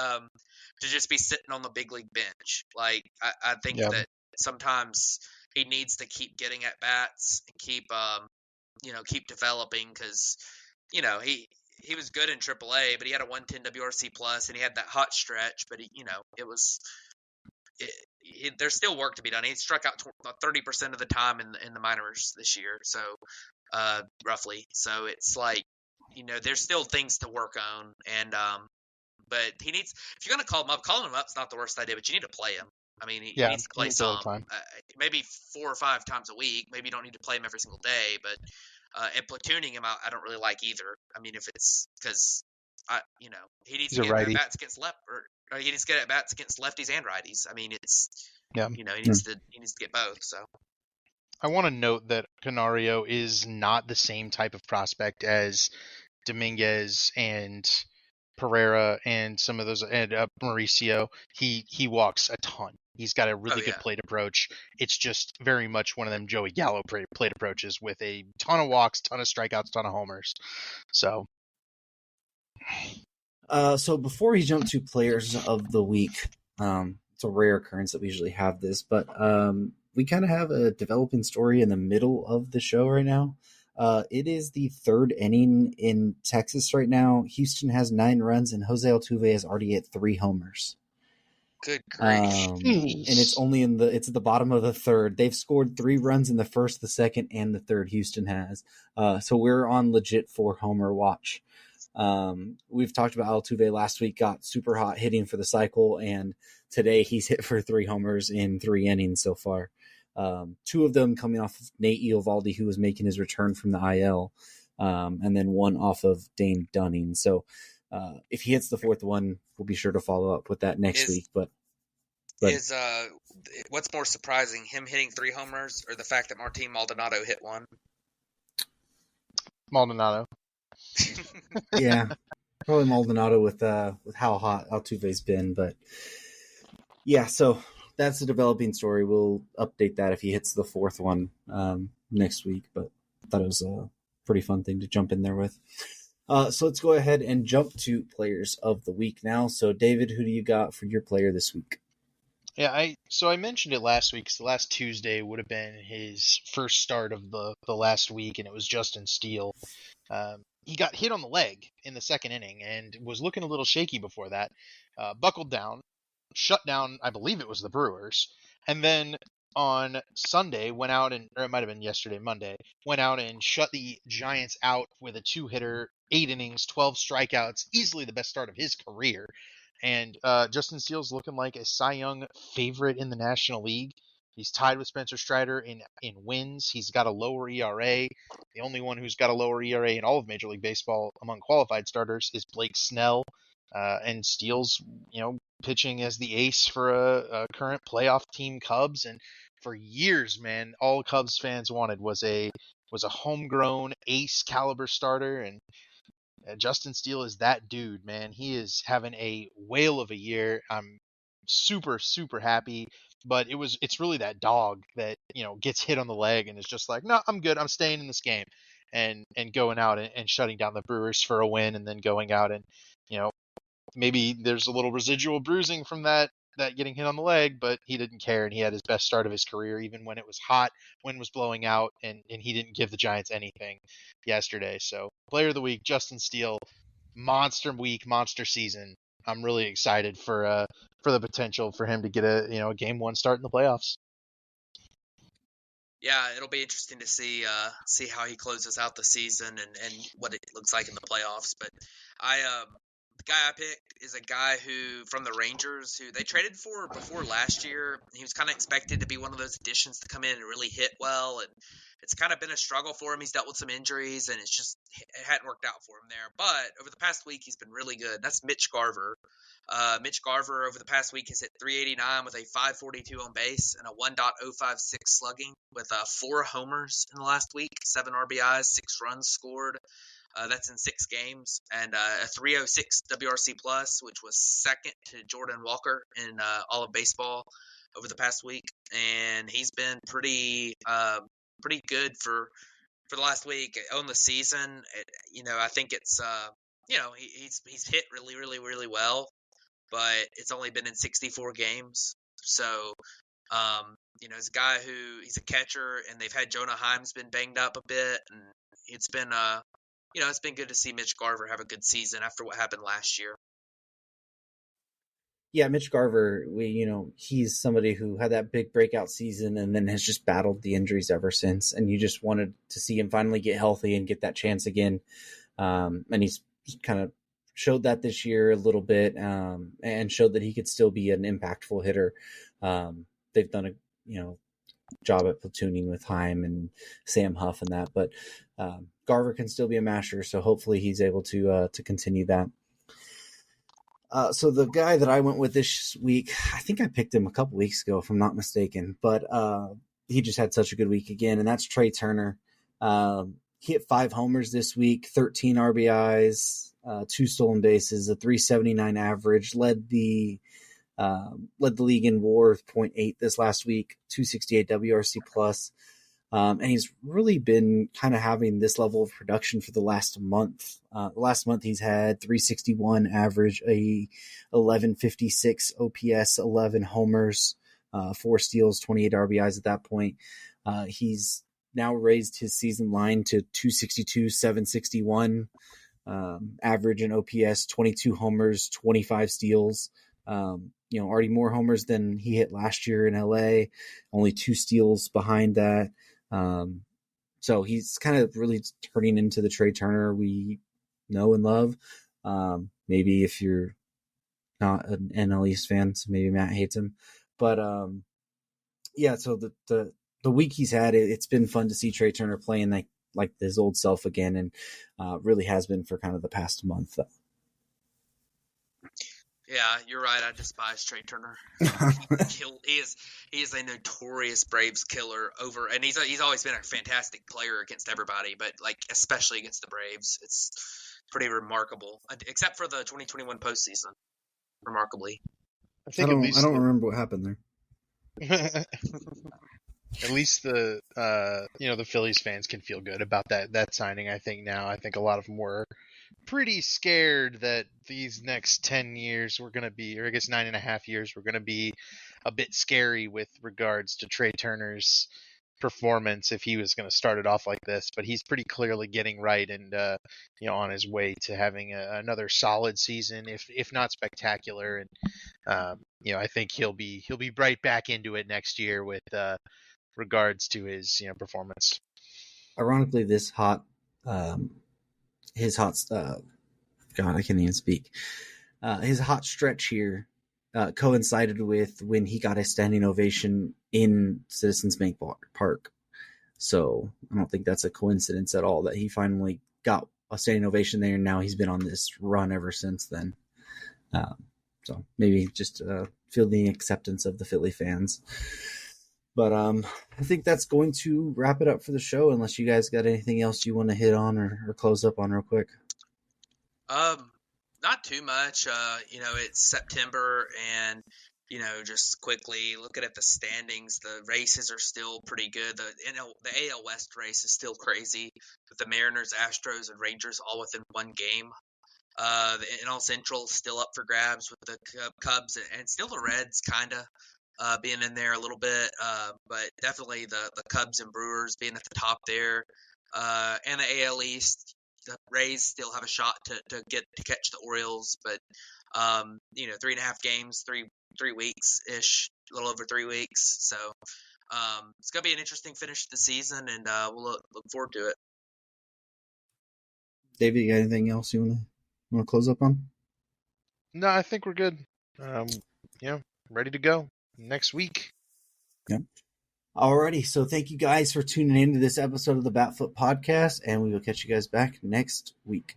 to just be sitting on the big league bench, like I think that sometimes he needs to keep getting at bats and keep developing, because he was good in AAA, but he had a 110 WRC plus and he had that hot stretch, but there's still work to be done. He struck out 30% of the time in the minors this year, so roughly. So it's like there's still things to work on, and but he needs, if you're gonna calling him up's not the worst idea, but you need to play him. I mean, he needs to play some, maybe 4 or 5 times a week. Maybe you don't need to play him every single day, but and platooning him out, I don't really like either. I mean, if it's because he needs to get at bats against or he needs to get at bats against lefties and righties. I mean, he needs to get both. So I want to note that Canario is not the same type of prospect as Dominguez and Pereira and some of those, and Mauricio. He walks a ton. He's got a Oh really good yeah. plate approach. It's just very much one of them Joey Gallo plate approaches with a ton of walks, ton of strikeouts, ton of homers. So So before we jump to players of the week, it's a rare occurrence that we usually have this, but we kind of have a developing story in the middle of the show right now. It is the third inning in Texas right now. Houston has 9 runs, and Jose Altuve has already hit 3 homers. Good grief. And it's only it's at the bottom of the third. They've scored 3 runs in the first, the second, and the third. Houston has. So we're on legit 4-homer watch. We've talked about Altuve last week, got super hot hitting for the cycle, and today he's hit for 3 homers in 3 innings so far. 2 of them coming off of Nate Eovaldi, who was making his return from the IL, and then 1 off of Dane Dunning. So if he hits the 4th one, we'll be sure to follow up with that next week. But what's more surprising, him hitting 3 homers or the fact that Martin Maldonado hit 1? Maldonado. Yeah, probably Maldonado with how hot Altuve's been. But yeah, so that's a developing story. We'll update that if he hits the 4th one next week. But I thought it was a pretty fun thing to jump in there with. So let's go ahead and jump to players of the week now. So David, who do you got for your player this week? Yeah, I mentioned it last week because the last Tuesday would have been his first start of the last week, and it was Justin Steele. He got hit on the leg in the second inning and was looking a little shaky before that. Buckled down, shut down, I believe it was the Brewers, and then on Sunday went out or it might have been yesterday, Monday, went out and shut the Giants out with a 2-hitter, 8 innings, 12 strikeouts, easily the best start of his career. And Justin Steele's looking like a Cy Young favorite in the National League. He's tied with Spencer Strider in wins. He's got a lower ERA. The only one who's got a lower ERA in all of Major League Baseball among qualified starters is Blake Snell. And Steele's, pitching as the ace for a current playoff team, Cubs. And for years, man, all Cubs fans wanted was a homegrown ace caliber starter. And Justin Steele is that dude, man. He is having a whale of a year. I'm super, super happy. But it's really that dog that, gets hit on the leg and is just like, no, I'm good. I'm staying in this game, and going out and shutting down the Brewers for a win, and then going out and, maybe there's a little residual bruising from that getting hit on the leg, but he didn't care, and he had his best start of his career, even when it was hot, wind was blowing out, and he didn't give the Giants anything yesterday. So player of the week, Justin Steele, monster week, monster season. I'm really excited for the potential for him to get a game 1 start in the playoffs. Yeah, it'll be interesting to see how he closes out the season and what it looks like in the playoffs. But the guy I picked is a guy who from the Rangers who they traded for before last year. He was kind of expected to be one of those additions to come in and really hit well, and it's kind of been a struggle for him. He's dealt with some injuries, and it hadn't worked out for him there. But over the past week, he's been really good. That's Mitch Garver. Mitch Garver over the past week has hit 389 with a 542 on base and a 1.056 slugging with 4 homers in the last week, 7 RBIs, 6 runs scored. That's in 6 games, and a 306 WRC plus, which was second to Jordan Walker in all of baseball over the past week. And he's been pretty good for the last week on the season. I think it's he's hit really, really, really well, but it's only been in 64 games. So, he's a guy he's a catcher, and they've had Jonah Heim's been banged up a bit, and it's been it's been good to see Mitch Garver have a good season after what happened last year. Yeah, Mitch Garver, he's somebody who had that big breakout season and then has just battled the injuries ever since. And you just wanted to see him finally get healthy and get that chance again. And he's kind of showed that this year a little bit, and showed that he could still be an impactful hitter. They've done a job at platooning with Heim and Sam Huff and that, but Garver can still be a masher, so hopefully he's able to continue that. So the guy that I went with this week, I think I picked him a couple weeks ago, if I'm not mistaken, but he just had such a good week again, and that's Trey Turner. He hit 5 homers this week, 13 RBIs, 2 stolen bases, a 379 average, led the Led the league in WAR with .8 this last week, 268 WRC plus. And he's really been kind of having this level of production for the last month. Last month he's had 361 average, a 1156 OPS, 11 homers, 4 steals, 28 RBIs at that point. He's now raised his season line to 262, 761 average and OPS, 22 homers, 25 steals. Already more homers than he hit last year in LA, only 2 steals behind that. So he's kind of really turning into the Trey Turner we know and love. Maybe if you're not an NL East fan, so maybe Matt hates him. But so the week he's had, it's been fun to see Trey Turner playing like his old self again, and really has been for kind of the past month. Yeah, you're right. I despise Trey Turner. He is a notorious Braves killer and he's always been a fantastic player against everybody, but like especially against the Braves, it's pretty remarkable. Except for the 2021 postseason, remarkably. I don't remember what happened there. At least the Phillies fans can feel good about that signing. I think a lot of them were pretty scared that these next 10 years were going to be, or I guess 9.5 years were going to be a bit scary with regards to Trey Turner's performance if he was going to start it off like this. But he's pretty clearly getting right and on his way to having another solid season, if not spectacular. And I think he'll be right back into it next year with regards to his performance. Ironically, his hot God, I can't even speak. His hot stretch here coincided with when he got a standing ovation in Citizens Bank Park. So I don't think that's a coincidence at all that he finally got a standing ovation there, and now he's been on this run ever since then. So maybe just feel the acceptance of the Philly fans. But I think that's going to wrap it up for the show, unless you guys got anything else you want to hit on or close up on real quick. Not too much. It's September, and just quickly looking at the standings, the races are still pretty good. The AL West race is still crazy with the Mariners, Astros, and Rangers all within one game. The NL Central is still up for grabs with the Cubs and still the Reds kind of being in there a little bit, but definitely the Cubs and Brewers being at the top there, and the AL East. The Rays still have a shot to catch the Orioles, but 3.5 games, three weeks ish, a little over 3 weeks. So it's gonna be an interesting finish to the season, and we'll look forward to it. David, you got anything else you want to close up on? No, I think we're good. Ready to go next week. Yep. Alrighty, so thank you guys for tuning in to this episode of the Batfoot Podcast, and we will catch you guys back next week.